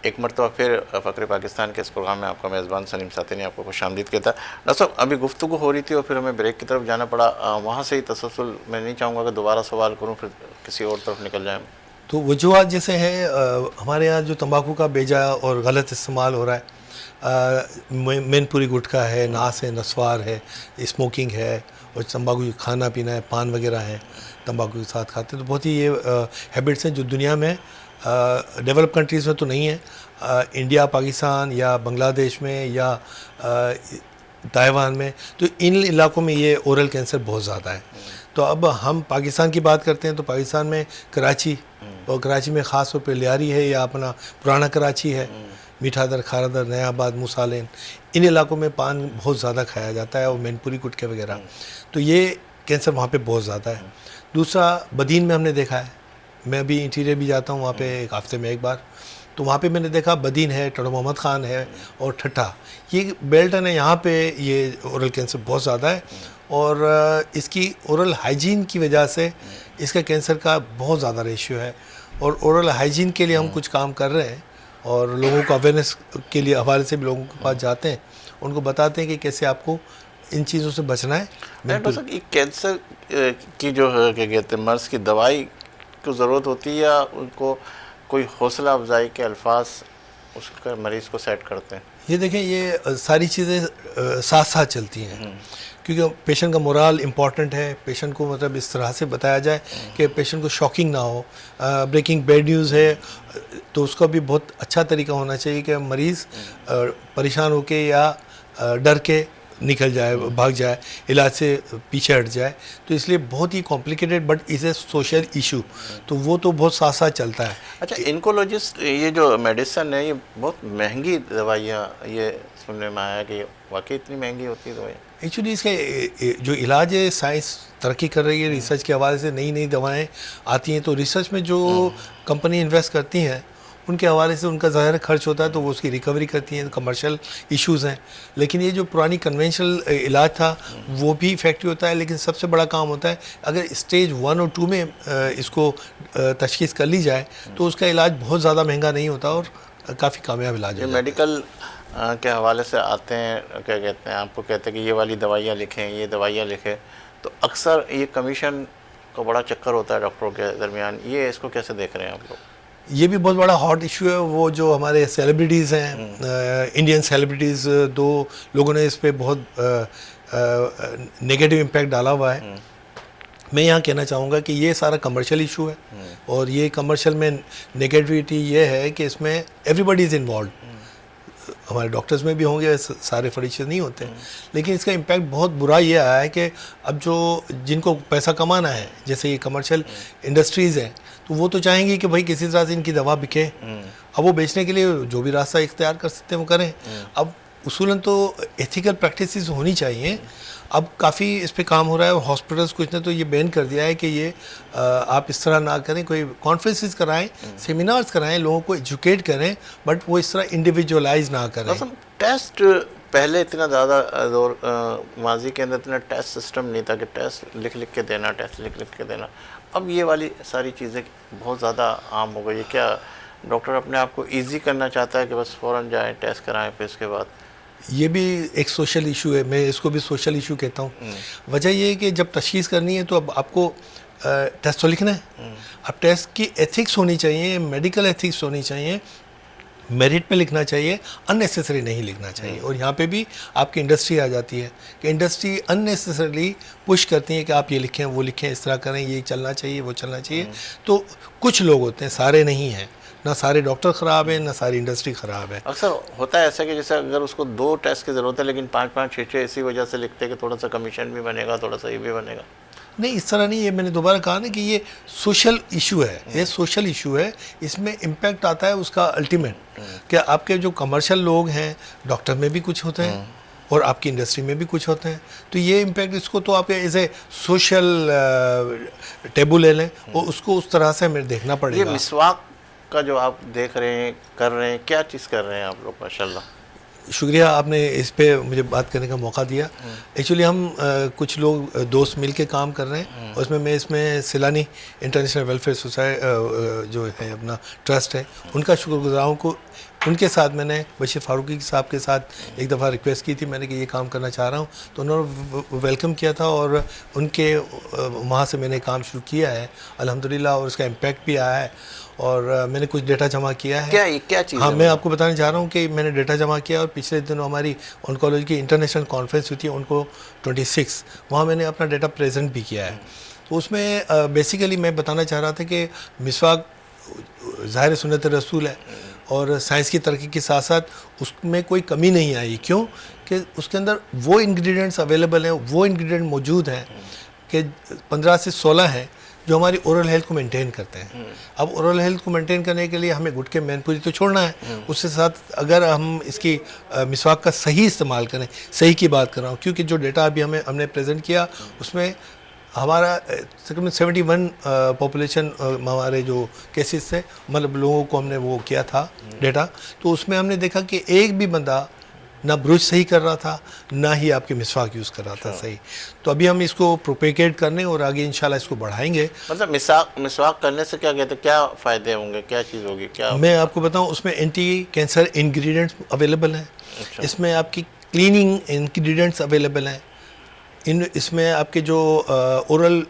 एक मरतबा फिर फ़क्र पाकिस्तान के इस प्रोग्राम में आपका मेज़बान सलीम साथी ने आपको खुशामदीद किया था। डॉक्टर साहब, अभी गुफ्तगू हो रही थी और फिर हमें ब्रेक की तरफ जाना पड़ा, वहाँ से ही तसलसल मैं नहीं चाहूँगा कि दोबारा सवाल करूँ फिर किसी और तरफ निकल जाए। तो वजूहत जैसे हैं, हमारे यहाँ जो तंबाकू का बेजा और गलत इस्तेमाल हो रहा है, मैनपुरी गुटखा है, नास है, नस्वार है, स्मोकिंग है, और तंबाकू खाना पीना है, पान वगैरह है तंबाकू के साथ खाते, तो बहुत ही ये हैबिट्स हैं जो दुनिया में डेवलप कंट्रीज़ में तो नहीं है, इंडिया, पाकिस्तान या बांग्लादेश में या ताइवान में, तो इन इलाकों में ये ओरल कैंसर बहुत ज़्यादा है। तो अब हम पाकिस्तान की बात करते हैं तो पाकिस्तान में कराची, और कराची में ख़ास तौर पर लियारी है या अपना पुराना कराची है, मीठादर, खारादर, नयाबाद, मुसालिन, इन इलाकों में पान बहुत ज़्यादा खाया जाता है, और मैनपुरी गुटखे वगैरह, तो ये कैंसर वहाँ पे बहुत ज़्यादा है। दूसरा, बदीन में हमने देखा है, मैं अभी इंटीरियर भी जाता हूँ वहाँ पे 1 हफ्ते में 1 बार, तो वहाँ पे मैंने देखा बदीन है, टोडर मोहम्मद ख़ान है और ठट्ठा, ये बेल्ट है ना, यहाँ पे ये ओरल कैंसर बहुत ज़्यादा है और इसकी ओरल हाइजीन की वजह से इसका कैंसर का बहुत ज़्यादा रेशियो है। और ओरल हाइजीन के लिए हम कुछ काम कर रहे हैं और लोगों को अवेयरनेस के लिए हवाले से भी लोगों के पास जाते हैं, उनको बताते हैं कि कैसे आपको इन चीज़ों से बचना है। डॉक्टर साहब, ये कैंसर की जो है क्या कहते हैं मर्ज़ की दवाई को ज़रूरत होती है या उनको कोई हौसला अफजाई के अल्फाज उसका मरीज़ को सेट करते हैं? ये देखें, ये सारी चीज़ें साथ साथ चलती हैं क्योंकि पेशेंट का मोराल इम्पॉर्टेंट है। पेशेंट को मतलब इस तरह से बताया जाए कि पेशेंट को शॉकिंग ना हो। ब्रेकिंग बैड न्यूज़ है तो उसका भी बहुत अच्छा तरीका होना चाहिए कि मरीज़ परेशान होके या डर के निकल जाए, भाग जाए, इलाज से पीछे हट जाए। तो इसलिए बहुत ही complicated but is a social issue, तो वो तो बहुत साथ साथ चलता है। अच्छा, इनकोलॉजिस्ट, ये जो मेडिसिन है ये बहुत महंगी दवाइयाँ, ये सुनने में आया कि वाकई इतनी महंगी होती है दवाइयाँ? एक्चुअली इसका जो इलाज है, साइंस तरक्की कर रही है, रिसर्च के हवाले से नई नई दवाएं आती हैं, तो रिसर्च में जो कंपनी इन्वेस्ट करती हैं उनके हवाले से उनका ज़ाहिर खर्च होता है, तो वो उसकी रिकवरी करती हैं। कमर्शियल इश्यूज़ हैं, लेकिन ये जो पुरानी कन्वेंशनल इलाज था वो भी इफ़ेक्टिव होता है, लेकिन सबसे बड़ा काम होता है अगर स्टेज 1 और 2 में इसको तशख़ीस कर ली जाए तो उसका इलाज बहुत ज़्यादा महंगा नहीं होता और काफ़ी कामयाब इलाज है। मेडिकल के हवाले से आते हैं, क्या कहते हैं, आपको कहते हैं कि ये वाली दवाइयाँ लिखें, ये दवाइयाँ लिखें, तो अक्सर ये कमीशन का बड़ा चक्कर होता है डॉक्टरों के दरमियान, ये इसको कैसे देख रहे हैं आप लोग? ये भी बहुत बड़ा हॉट इशू है। वो जो हमारे सेलिब्रिटीज़ हैं, इंडियन सेलिब्रिटीज़, 2 लोगों ने इस पर बहुत नेगेटिव इम्पैक्ट डाला हुआ है। मैं यहाँ कहना चाहूँगा कि ये सारा कमर्शियल इशू है और ये कमर्शियल में नेगेटिविटी ये है कि इसमें एवरीबॉडी इज़ इन्वॉल्व। हमारे डॉक्टर्स में भी होंगे, सारे फरीशे नहीं होते, लेकिन इसका इम्पैक्ट बहुत बुरा ये आया है कि अब जो जिनको पैसा कमाना है, जैसे ये कमर्शियल इंडस्ट्रीज़ हैं, तो वो तो चाहेंगी कि भाई किसी तरह से इनकी दवा बिके। अब वो बेचने के लिए जो भी रास्ता इख्तियार कर सकते हैं वो करें। अब उसूलन तो एथिकल प्रैक्टिसेस होनी चाहिए। अब काफ़ी इस पे काम हो रहा है और हॉस्पिटल्स कुछ ने तो ये बैन कर दिया है कि ये आप इस तरह ना करें, कोई कॉन्फ्रेंसेस कराएं, सेमिनार्स कराएं, लोगों को एजुकेट करें, बट वो इस तरह इंडिविजुअलाइज ना करें। टेस्ट पहले इतना ज़्यादा दौर माजी के अंदर इतना टेस्ट सिस्टम नहीं था कि टेस्ट लिख लिख के देना, टेस्ट लिख लिख के देना। अब ये वाली सारी चीज़ें बहुत ज़्यादा आम हो गई है। क्या डॉक्टर अपने आप को ईजी करना चाहता है कि बस फ़ौरन जाएँ, टेस्ट कराएँ, फिर इसके बाद? ये भी एक सोशल इशू है, मैं इसको भी सोशल इशू कहता हूँ। वजह ये है कि जब तशख़ीस करनी है तो अब आपको टेस्ट तो लिखना है। अब टेस्ट की एथिक्स होनी चाहिए, मेडिकल एथिक्स होनी चाहिए, मेरिट पे लिखना चाहिए, अननेसेसरी नहीं लिखना चाहिए। और यहाँ पे भी आपकी इंडस्ट्री आ जाती है कि इंडस्ट्री अननेसेसरीली पुश करती है कि आप ये लिखें, वो लिखें, इस तरह करें, ये चलना चाहिए, वो चलना चाहिए। तो कुछ लोग होते हैं, सारे नहीं हैं, ना सारे डॉक्टर ख़राब हैं, ना सारी इंडस्ट्री ख़राब है। अक्सर होता है ऐसा कि जैसे अगर उसको 2 टेस्ट की ज़रूरत है लेकिन 5-5, 6-6 इसी वजह से लिखते हैं कि थोड़ा सा कमीशन भी बनेगा, थोड़ा सा ये भी बनेगा। नहीं, इस तरह नहीं है। मैंने दोबारा कहा ना कि ये सोशल इशू है, ये सोशल इशू है। इसमें इम्पैक्ट आता है उसका अल्टीमेट, कि आपके जो कमर्शियल लोग हैं, डॉक्टर में भी कुछ होते हैं और आपकी इंडस्ट्री में भी कुछ होते हैं। तो ये इम्पैक्ट, इसको तो आप एज ए सोशल टेबू ले लें और उसको उस तरह से हमें देखना पड़ेगा। ये मिसवाक का जो आप देख रहे हैं, कर रहे हैं, क्या चीज़ कर रहे हैं आप लोग? माशाल्लाह, शुक्रिया, आपने इस पे मुझे बात करने का मौका दिया। एक्चुअली हम कुछ लोग दोस्त मिल के काम कर रहे हैं, उसमें मैं इसमें सिलानी इंटरनेशनल वेलफेयर सोसाइटी जो है अपना ट्रस्ट है, उनका शुक्रगुजार हूँ। को उनके साथ मैंने बशीर फारूकी साहब के साथ एक दफ़ा रिक्वेस्ट की थी मैंने कि ये काम करना चाह रहा हूँ, तो उन्होंने वेलकम किया था और उनके वहाँ से मैंने काम शुरू किया है अल्हम्दुलिल्लाह, और उसका इम्पैक्ट भी आया है और मैंने कुछ डेटा जमा किया है। क्या चीज़? हाँ, मैं आपको बताना चाह रहा हूँ कि मैंने डेटा जमा किया और पिछले दिनों हमारी ऑन्कोलॉजी की इंटरनेशनल कॉन्फ्रेंस हुई थी, उनको 26, वहाँ मैंने अपना डेटा प्रेजेंट भी किया है। तो उसमें बेसिकली मैं बताना चाह रहा था कि मिसवाक ज़ाहिर सुन्नत रसूल है और साइंस की तरक्की के साथ साथ उसमें कोई कमी नहीं आई। क्यों? कि उसके अंदर वो इंग्रेडिएंट्स अवेलेबल हैं, वो इंग्रेडिएंट मौजूद हैं कि 15 से 16 हैं जो हमारी ओरल हेल्थ को मेंटेन करते हैं। अब ओरल हेल्थ को मेंटेन करने के लिए हमें गुटके मैनपुरी तो छोड़ना है, उसके साथ अगर हम इसकी मिसवाक का सही इस्तेमाल करें, सही की बात कर रहा हूँ, क्योंकि जो डेटा अभी हमने प्रेजेंट किया उसमें हमारा तकरीबन 71 पॉपुलेशन हमारे जो केसेस थे, मतलब लोगों को हमने वो किया था डेटा, तो उसमें हमने देखा कि एक भी बंदा ना ब्रश सही कर रहा था, ना ही आपके मिसवाक यूज़ कर रहा था सही। तो अभी हम इसको प्रोपेगेट करने और आगे इंशाल्लाह इसको बढ़ाएंगे। मतलब मिसवाक करने से क्या कहते हैं, क्या फ़ायदे होंगे, क्या चीज़ होगी, क्या? मैं आपको बताऊं, उसमें एंटी कैंसर इंग्रेडिएंट्स अवेलेबल हैं, अच्छा। इसमें आपकी क्लीनिंग इंग्रेडिएंट्स अवेलेबल हैं, इसमें आपके जो ओरल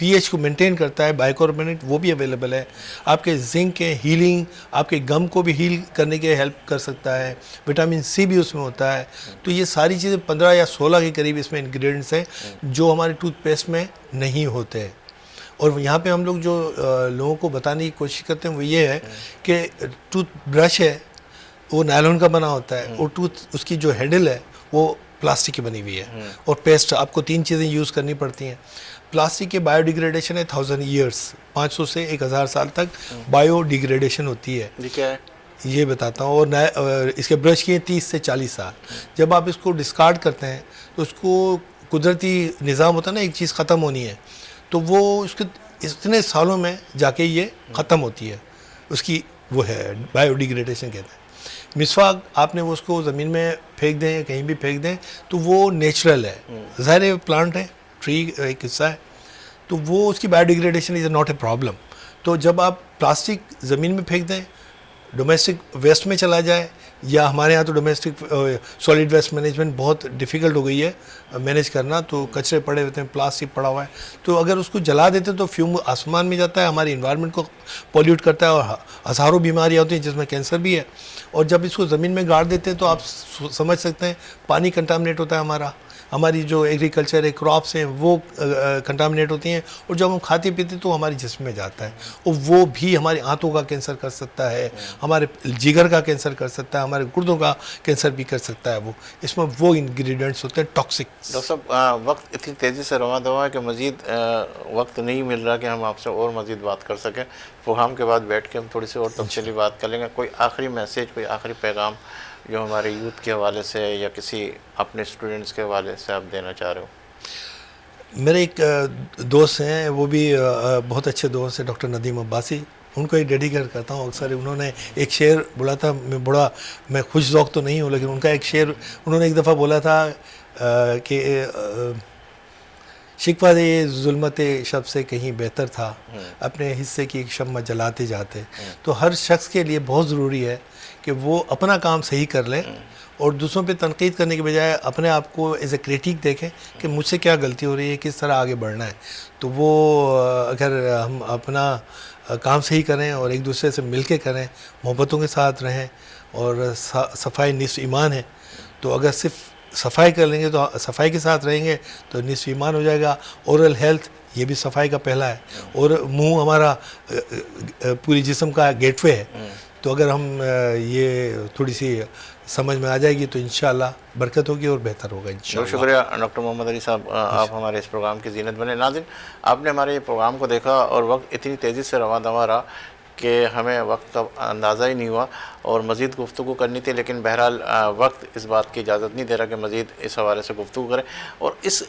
पीएच को मेंटेन करता है बाइकार्बोनेट, वो भी अवेलेबल है। आपके जिंक के हीलिंग, आपके गम को भी हील करने के हेल्प कर सकता है। विटामिन सी भी उसमें होता है। तो ये सारी चीज़ें 15 या 16 के करीब इसमें इंग्रेडिएंट्स हैं जो हमारे टूथपेस्ट में नहीं होते हैं। और यहाँ पे हम लोग जो लोगों को बताने की कोशिश करते हैं वो ये है कि टूथ ब्रश है वो नायलॉन का बना होता है, और टूथ उसकी जो हैंडल है वो प्लास्टिक की बनी हुई है, और पेस्ट आपको 3 चीज़ें यूज़ करनी पड़ती हैं। प्लास्टिक के बायोडिग्रेडेशन है 1000 ईयर्स, 500 से 1000 साल तक बायोडिग्रेडेशन होती है। ये क्या है? ये बताता हूँ। और इसके ब्रश की 30 से 40 साल। जब आप इसको डिस्कार्ड करते हैं तो उसको कुदरती निज़ाम होता है ना, एक चीज़ ख़त्म होनी है तो वो उसके इतने सालों में जाके ये ख़त्म होती है, उसकी वो है बायोडिग्रेडेशन कहते हैं। मिसवाक आपने वो उसको ज़मीन में फेंक दें या कहीं भी फेंक दें तो वो नेचुरल है, ज़ाहिर है प्लांट है, ट्री एक हिस्सा है, तो वो उसकी biodegradation is not a problem. तो जब आप प्लास्टिक ज़मीन में फेंक दें, डोमेस्टिक वेस्ट में चला जाए, या हमारे यहाँ तो डोमेस्टिक सॉलिड वेस्ट मैनेजमेंट बहुत डिफ़िकल्ट हो गई है मैनेज करना, तो कचरे पड़े होते हैं, प्लास्टिक पड़ा हुआ है, तो अगर उसको जला देते तो फ्यूम आसमान में जाता है, हमारे इन्वायरमेंट को पॉल्यूट करता है और हज़ारों बीमारियाँ होती हैं जिसमें कैंसर भी है। और जब इसको ज़मीन में गाड़ देते हैं तो आप समझ सकते हैं पानी कंटामिनेट होता है, हमारी जो एग्रीकल्चर है, क्रॉप्स हैं, वो कंटामिनेट होती हैं, और जब हम खाते पीते तो हमारे जिस्म में जाता है, और वो भी हमारी आंतों का कैंसर कर सकता है, हमारे जिगर का कैंसर कर सकता है, हमारे गुर्दों का कैंसर भी कर सकता है। वो इसमें वो इंग्रेडिएंट्स होते हैं टॉक्सिक। डॉक्टर साहब, वक्त इतनी तेज़ी से रवा दवा है कि मज़ीद वक्त नहीं मिल रहा कि हम आपसे और मज़ीद बात कर सकें। प्रोग्राम के बाद बैठ के हम थोड़ी सी और तफसीली बात कर लेंगे। कोई आखिरी मैसेज, कोई आखिरी पैगाम जो हमारे यूथ के हवाले से या किसी अपने स्टूडेंट्स के हवाले से आप देना चाह रहे हो? मेरे एक दोस्त हैं, वो भी बहुत अच्छे दोस्त हैं, डॉक्टर नदीम अब्बासी, उनको ही डेडिकेट करता हूँ। अक्सर उन्होंने एक शेर बोला था, मैं खुश ज़ौक़ तो नहीं हूँ, लेकिन उनका एक शेर उन्होंने एक दफ़ा बोला था कि शिकवा दे जुल्मत शब से कहीं बेहतर था, अपने हिस्से की एक शम्मा जलाते जाते। तो हर शख्स के लिए बहुत ज़रूरी है कि वो अपना काम सही कर ले, और दूसरों पे तनकीद करने के बजाय अपने आप को एज ए क्रिटिक देखें कि मुझसे क्या गलती हो रही है, किस तरह आगे बढ़ना है। तो वो अगर हम अपना काम सही करें और एक दूसरे से मिल के करें, मोहब्बतों के साथ रहें, और सफाई निस्फ़ ईमान है, तो अगर सिर्फ सफाई कर लेंगे तो सफाई के साथ रहेंगे तो निस्फ़ ईमान हो जाएगा। ओरल हेल्थ ये भी सफाई का पहला है, और मुंह हमारा पूरी जिस्म का गेटवे है। तो अगर हम ये थोड़ी सी समझ में आ जाएगी तो इंशाअल्लाह बरकत होगी और बेहतर होगा इंशाअल्लाह। बहुत शुक्रिया डॉक्टर मोहम्मद अली साहब, आप हमारे इस प्रोग्राम की जीनत बने। नाज़रीन, आपने हमारे ये प्रोग्राम को देखा और वक्त इतनी तेज़ी से रवा दवा रहा कि हमें वक्त का अंदाज़ा ही नहीं हुआ, और मज़ीद गुफ्तगू करनी थी, लेकिन बहरहाल वक्त इस बात की इजाज़त नहीं दे रहा कि मज़ीद इस हवाले से गुफ्तगू करें। और इस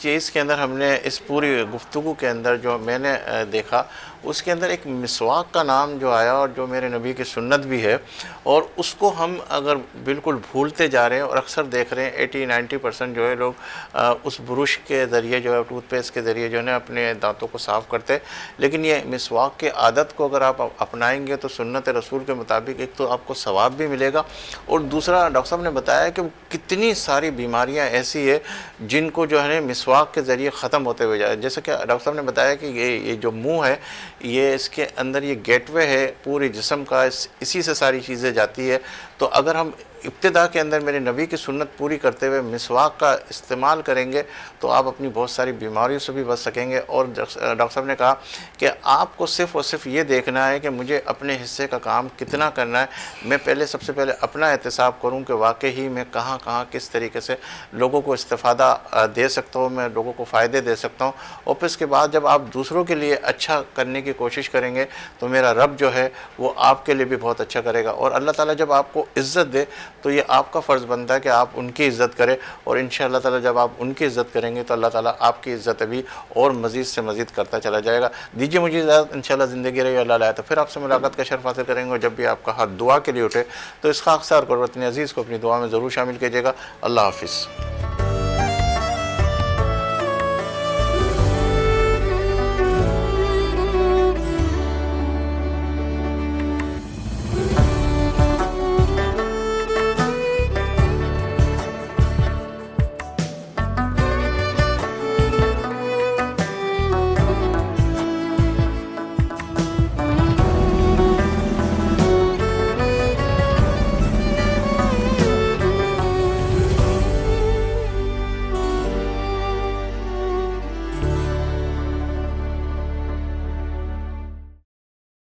चीज़ के अंदर हमने इस पूरी गुफ्तगू के अंदर जो मैंने देखा, उसके अंदर एक मिसवाक का नाम जो आया, और जो मेरे नबी की सुन्नत भी है, और उसको हम अगर बिल्कुल भूलते जा रहे हैं, और अक्सर देख रहे हैं 80-90% जो है लोग उस ब्रुश के ज़रिए जो है, टूथपेस्ट के ज़रिए जो है ना अपने दांतों को साफ़ करते हैं। लेकिन ये मिसवाक के आदत को अगर आप अपनाएंगे तो सुन्नत रसूल के मुताबिक एक तो आपको सवाब भी मिलेगा, और दूसरा डॉक्टर साहब ने बताया कि कितनी सारी बीमारियां ऐसी है जिनको जो है मिसवाक के ज़रिए ख़त्म होते हुए जाए। जैसे कि डॉक्टर साहब ने बताया कि ये जो मुंह है, ये इसके अंदर ये गेटवे है पूरे जिस्म का, इसी से सारी चीज़ें जाती है। तो अगर हम इब्तिदा के अंदर मेरे नबी की सुन्नत पूरी करते हुए मिसवाक का इस्तेमाल करेंगे तो आप अपनी बहुत सारी बीमारियों से भी बच सकेंगे। और डॉक्टर साहब ने कहा कि आपको सिर्फ़ और सिर्फ ये देखना है कि मुझे अपने हिस्से का काम कितना करना है। मैं पहले सबसे पहले अपना एहतिसाब करूँ कि वाकई ही मैं कहाँ कहाँ किस तरीके से लोगों को इस्तिफ़ादा दे सकता हूँ, मैं लोगों को फ़ायदे दे सकता हूँ। और फिर इसके बाद जब आप दूसरों के लिए अच्छा करने की कोशिश करेंगे तो मेरा रब जो है वो आपके लिए भी बहुत अच्छा करेगा। और अल्लाह ताला जब आपको इज़्ज़त दे तो ये आपका फ़र्ज़ बनता है कि आप उनकी इज़्ज़त करें, और इंशाअल्लाह ताला जब आप उनकी इज़्ज़त करेंगे तो अल्लाह ताला आपकी इज़्ज़त भी और मज़ीद से मज़ीद करता चला जाएगा। दीजिए मुझे इजाज़त, इंशाअल्लाह ज़िंदगी रही अल्लाह लाए तो फिर आपसे मुलाकात का शर्फ़ हासिल करेंगे। और जब भी आपका हाथ दुआ के लिए उठे तो इस खाकसार ग़ुरबत अज़ीज़ को अपनी दुआ में ज़रूर शामिल कीजिएगा। अल्लाह हाफ़िज़।